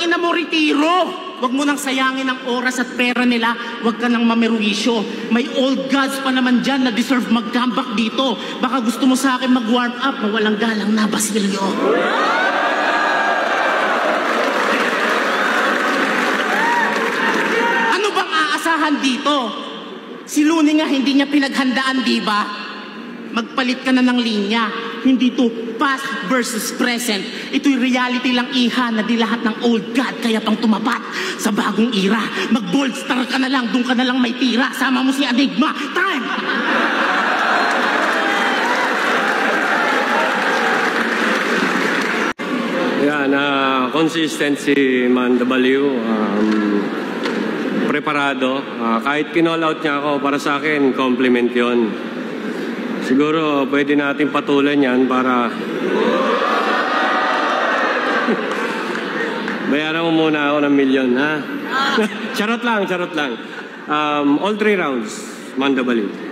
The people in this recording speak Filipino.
ina mo, retiro. Huwag mo nang sayangin ang oras at pera nila. Huwag ka nang mamerwisyo. May old gods pa naman dyan na deserve mag-comeback dito. Baka gusto mo sa akin mag-warm up na walang galang na, Basilio. Ano bang aasahan dito? Si Luni nga hindi niya pinaghandaan, di ba? Magpalit ka na ng linya. Hindi to past versus present. Ito'y reality lang, iha, na di lahat ng old god kaya pang tumapat sa bagong era. Mag-bold star ka na lang, doon ka na lang may tira. Sama mo si Enigma. Time! Yan, consistent si Mandabaliw. Preparado. Kahit kinall out niya ako, para sa akin, compliment yon. Siguro pwede natin patulan yan para bayaran mo muna ako ng milyon, ha? Charot lang, charot lang. All 3 rounds, Mandabaliw.